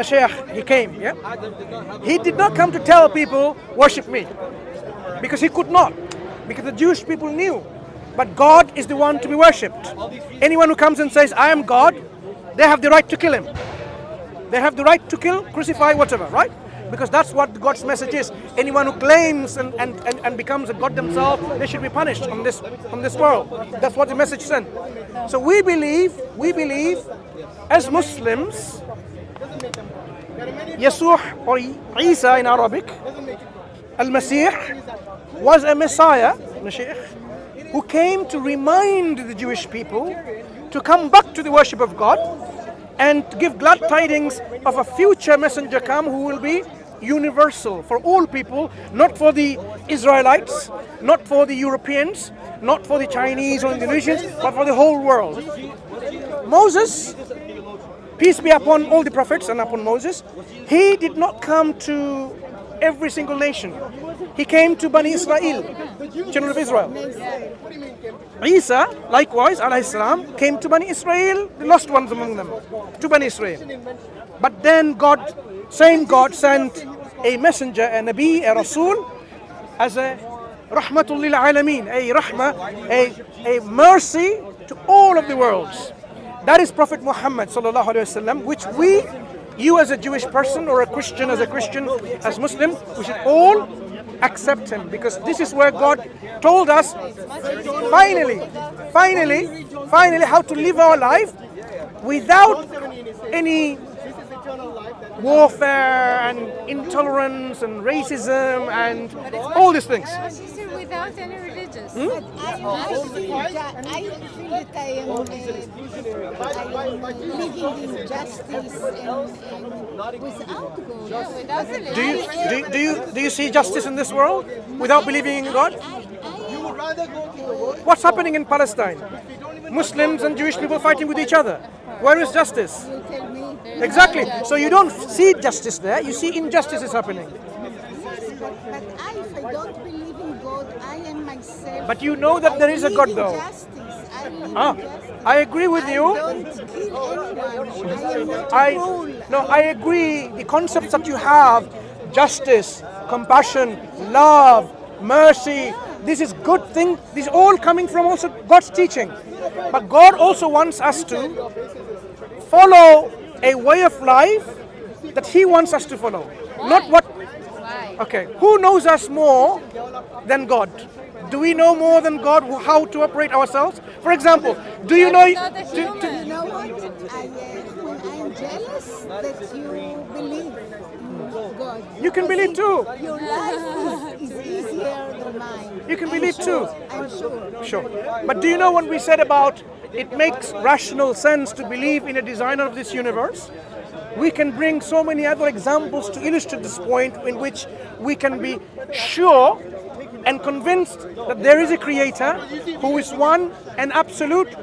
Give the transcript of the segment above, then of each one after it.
Sheikh, he came, yeah? He did not come to tell people, worship me. Because he could not. Because the Jewish people knew. But God is the one to be worshipped. Anyone who comes and says, I am God, they have the right to kill him. They have the right to kill, crucify, whatever, right? Because that's what God's message is. Anyone who claims and becomes a God themselves, they should be punished on this world. That's what the message sent. So we believe, as Muslims, Yasuh or Isa in Arabic, Al-Masih, was a Messiah, who came to remind the Jewish people to come back to the worship of God and give glad tidings of a future messenger come who will be universal for all people, not for the Israelites, not for the Europeans, not for the Chinese or Indonesians, but for the whole world. Moses, peace be upon all the prophets and upon Moses, he did not come to every single nation. He came to Bani Israel, children of Israel. Isa, likewise, alayhi salam, came to Bani Israel, the lost ones among them, to Bani Israel. But then same God sent a messenger, a Nabi, a Rasul, as a rahmatul lil alameen, a rahmah, a mercy to all of the worlds. That is Prophet Muhammad sallallahu alaihi wasallam, which you as a Jewish person or a Christian as a Christian, as Muslim, we should all accept him, because this is where God told us finally how to live our life without any warfare and intolerance and racism and all these things. Without any religious. I feel that I am living in justice and without God. Yeah, without religion. Do you see justice in this world without believing in God? What's happening in Palestine? Muslims and Jewish people fighting with each other. Where is justice? You tell me. Exactly. So you don't see justice there, you see injustice is happening. But if I don't believe in God, I am myself. But you know that there is a God though. I agree with you. I don't kill anyone. I am not I agree. The concepts that you have, justice, compassion, love, mercy, this is good thing. This is all coming from also God's teaching. But God also wants us to follow a way of life that He wants us to follow. Not what. Why? Okay. Who knows us more than God? Do we know more than God how to operate ourselves? For example, do you know? You know what? I am jealous that you believe in God. You can believe too. Your life is easier than mine. You can believe too. I'm sure. Sure. But do you know what we said about it makes rational sense to believe in a designer of this universe? We can bring so many other examples to illustrate this point, in which we can be sure and convinced that there is a creator who is one and absolute,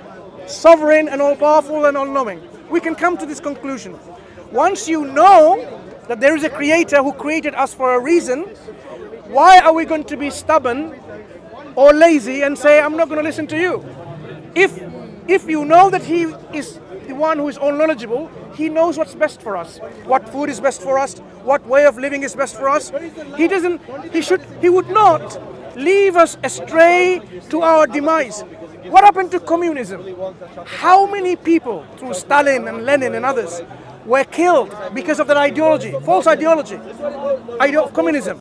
sovereign and all-powerful and all-knowing. We can come to this conclusion. Once you know that there is a creator who created us for a reason, why are we going to be stubborn or lazy and say, I'm not going to listen to you? If you know that He is the one who is all knowledgeable, He knows what's best for us, what food is best for us, what way of living is best for us. He would not leave us astray to our demise. What happened to communism? How many people, through Stalin and Lenin and others, were killed because of their ideology, false ideology of communism?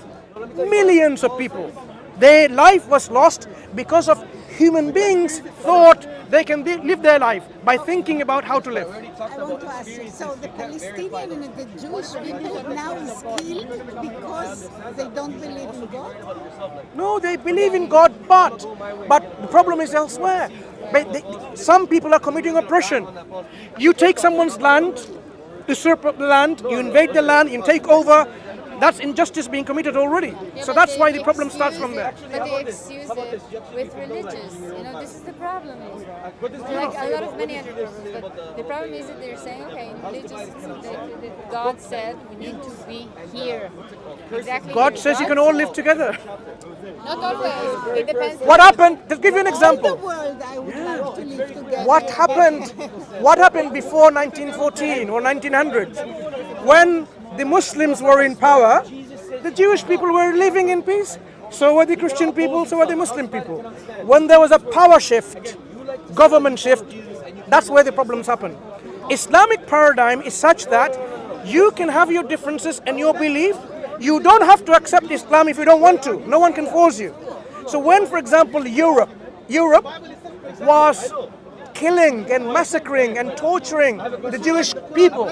Millions of people. Their life was lost because of human beings thought they can live their life by thinking about how to live. I want to ask you, so the Palestinian and the Jewish people now is killed because they don't believe in God? No, they believe in God, but the problem is elsewhere. Some people are committing oppression. You take someone's land, usurp the land, you invade the land, you take over. That's injustice being committed already. Yeah, so that's why the problem starts from there. But they excuse it with religious. This is the problem. Like a lot of many other problems. But the problem is that they're saying, okay, in religious, God said we need to be here. Exactly. God says you can all live together. Not always. It depends. What happened? Let's give you an example. All the world, I would love to live together. What happened before 1914 or 1900? when the Muslims were in power, the Jewish people were living in peace. So were the Christian people, so were the Muslim people. When there was a power shift, government shift, that's where the problems happen. Islamic paradigm is such that you can have your differences and your belief. You don't have to accept Islam if you don't want to. No one can force you. So when, for example, Europe was killing and massacring and torturing the Jewish people,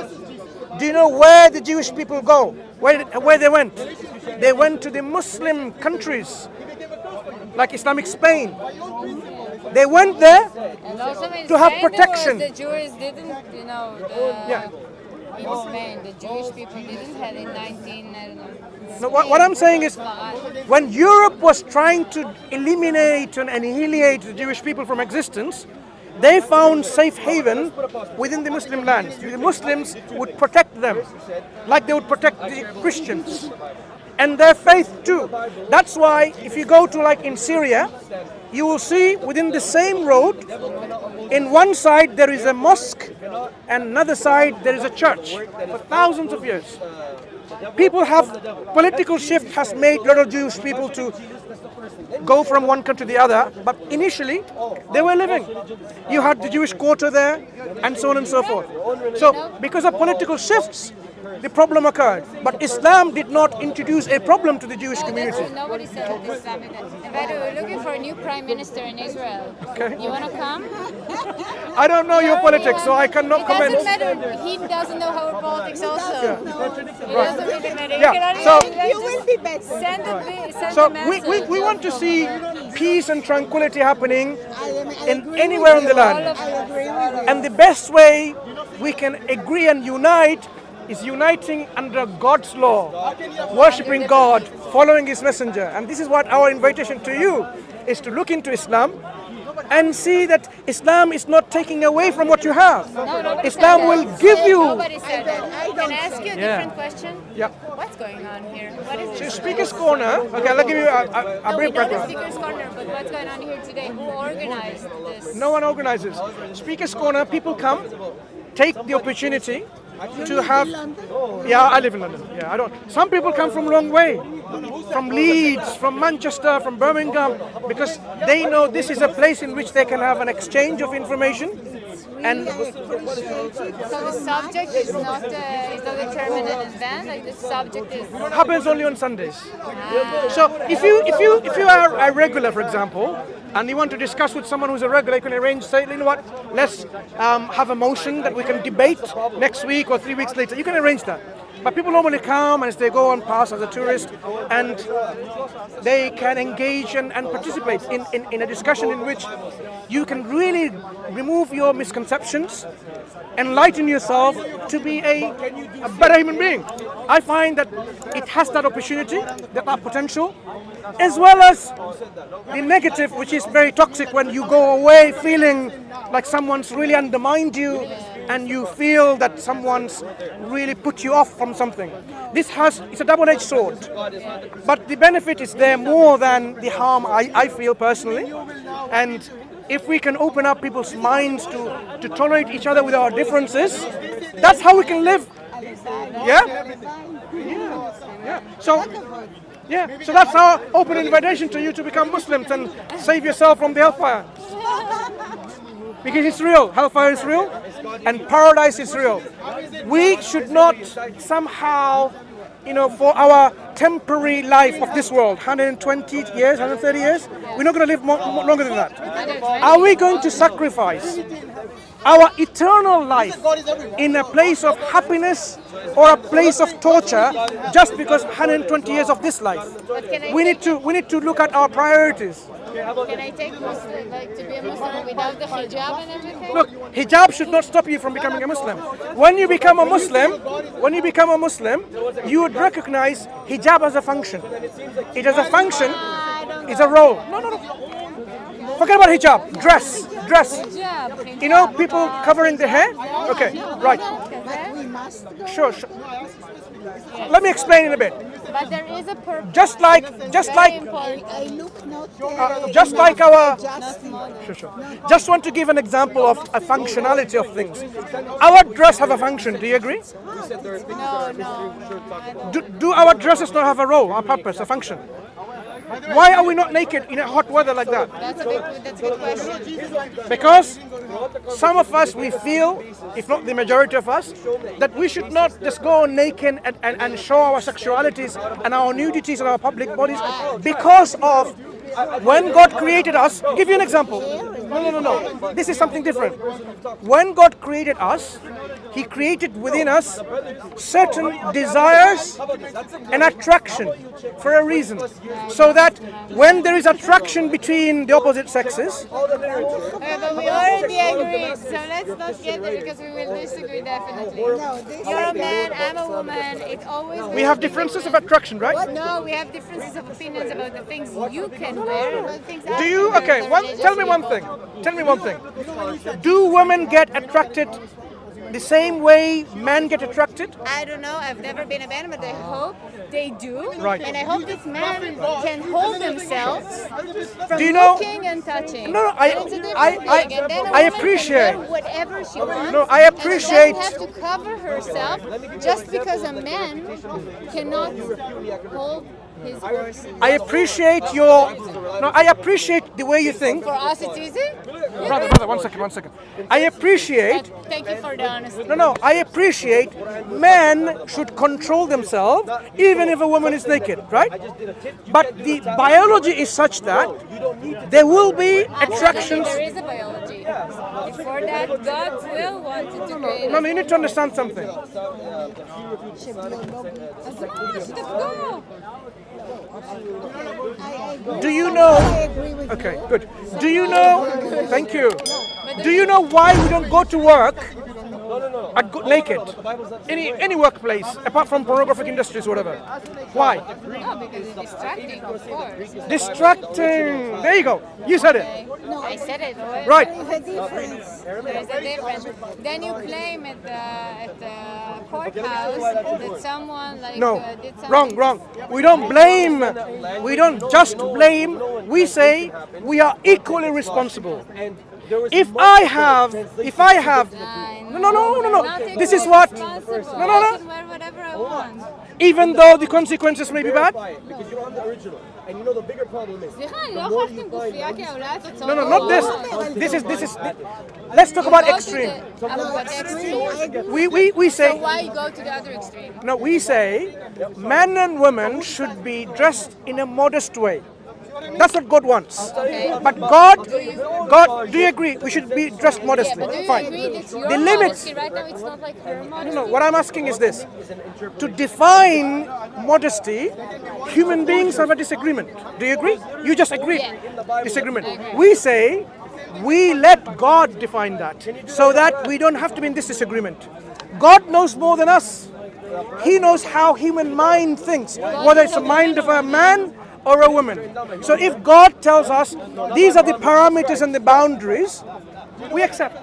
do you know where the Jewish people go? Where they went? They went to the Muslim countries, like Islamic Spain. They went there to have protection. The Jews didn't, in Spain, the Jewish people didn't have in 19, I don't know. No, what I'm saying is, when Europe was trying to eliminate and annihilate the Jewish people from existence, they found safe haven within the Muslim lands. The Muslims would protect them, like they would protect the Christians, and their faith too. That's why if you go to, like in Syria, you will see within the same road, in one side there is a mosque, and another side there is a church for thousands of years. Political shift has made a lot of Jewish people to go from one country to the other, but initially they were living. You had the Jewish quarter there, and so on and so forth. So because of political shifts, the problem occurred. But Islam did not introduce a problem to the Jewish community. Nobody said that Islam did that. In fact, we're looking for a new prime minister in Israel. Okay. You want to come? I don't know your politics, so I cannot comment. It doesn't matter. He doesn't know our politics also. Yeah. It doesn't really matter. Yeah, so- You will be better. Send So a message. we want to see peace and tranquility happening I in agree anywhere with on the you. land. I agree with you. And the best way we can agree and unite is uniting under God's law, worshipping God, following His messenger. And this is what our invitation to you is, to look into Islam and see that Islam is not taking away from what you have. Nobody Islam said will that. give you. Nobody said that. Can I ask you a different question? Yeah. What's going on here? What is So this? Speaker's Corner. Okay, I'll give you a No, we brief know the background. Speaker's Corner, but what's going on here today? Who organized this? No one organizes. Speaker's Corner, people come, take the opportunity to have. Yeah, I live in London. Yeah, I don't. Some people come from a long way, from Leeds, from Manchester, from Birmingham, because they know this is a place in which they can have an exchange of information. And So the subject is not determined in advance. Like the subject is. happens only on Sundays. So if you are a regular, for example, and you want to discuss with someone who's a regular, you can arrange, say, you know what, let's have a motion that we can debate next week or 3 weeks later. You can arrange that. But people normally come as they go on past as a tourist, and they can engage and participate in a discussion in which you can really remove your misconceptions, enlighten yourself to be a better human being. I find that it has that opportunity, that potential, as well as the negative, which is very toxic when you go away feeling like someone's really undermined you and you feel that someone's really put you off from something. It's a double-edged sword, but the benefit is there more than the harm, I feel personally. And if we can open up people's minds to tolerate each other with our differences, that's how we can live. Yeah? Yeah. So that's our open invitation to you to become Muslims and save yourself from the hellfire. Because it's real. Hellfire is real and paradise is real. We should not somehow, for our temporary life of this world, 120 years, 130 years, we're not going to live longer than that. Are we going to sacrifice our eternal life in a place of happiness or a place of torture just because 120 years of this life? We need to look at our priorities. Can I take Muslim, to be a Muslim without the hijab and everything? Look, hijab should not stop you from becoming a Muslim. When you become a Muslim, you would recognize hijab as a function. It is a function, it's a role. No. Forget about hijab. Dress. Hijab. People covering their hair? Okay, right. But we must must go. Sure. Let me explain in a bit. But there is a purpose. Just like I look not just like our. just Sure. Just want to give an example of a functionality of things. Our dress have a function. Do you agree? No. Do our dresses not have a role, a purpose, a function? Why are we not naked in a hot weather like that? That's a good question. Because some of us, we feel, if not the majority of us, that we should not just go naked and show our sexualities and our nudities and our public bodies because of when God created us. I'll give you an example. No. This is something different. When God created us, He created within us certain desires and attraction for a reason. So that when there is attraction between the opposite sexes, But we already agreed, so let's not get there because we will disagree definitely. You're a man, I'm a woman, it always we have differences of attraction, right? No, we have differences of opinions about the things you can wear and the things I Do you? can wear. Okay, tell me one thing. Tell me one thing. Do women get attracted the same way men get attracted? I don't know, I've never been a man, but I hope they do. Right. And I hope this man can hold themselves from Do you know- looking and touching. No, And it's a different thing. And then a I woman appreciate- can wear whatever she wants. No, I appreciate- And she doesn't have to cover herself just because a man cannot hold his horses. I appreciate I appreciate the way you think. For us, it's easy. Brother, one second. I appreciate. Thank you for the honesty. No, I appreciate men should control themselves even if a woman is naked, right? But the biology is such that there will be attractions. There is a biology. For that, God's will wanted to create. No, you need to understand something. Do you know? Okay, good. Do you know? Thank you. Do you know why we don't go to work naked? Any workplace, apart from pornographic industries, whatever. Why? No, because it's distracting, of course. Distracting. There you go. You said it. No, I said it. Right. There's a difference. Then you claim at the courthouse that someone like No, did something. wrong. We don't blame. We don't just blame. We say we are equally responsible. If I have, no. This is what. No. I can wear whatever I want. Even though the consequences may be bad. Because you're on the original. And you know the bigger problem is. No, not this. This is. Let's talk about extreme. We So say. why go to the other extreme? No, we say men and women should be dressed in a modest way. That's what God wants. Okay. But God, do you agree? We should be dressed modestly. But do you Fine. agree that your The limits. modesty right now it's not like her modesty? No, what I'm asking is this. To define modesty, human beings have a disagreement. Do you agree? You just agreed. Yeah. Disagreement. We say we let God define that so that we don't have to be in this disagreement. God knows more than us. He knows how human mind thinks, whether it's the mind of a man or a woman. So if God tells us these are the parameters and the boundaries, we accept.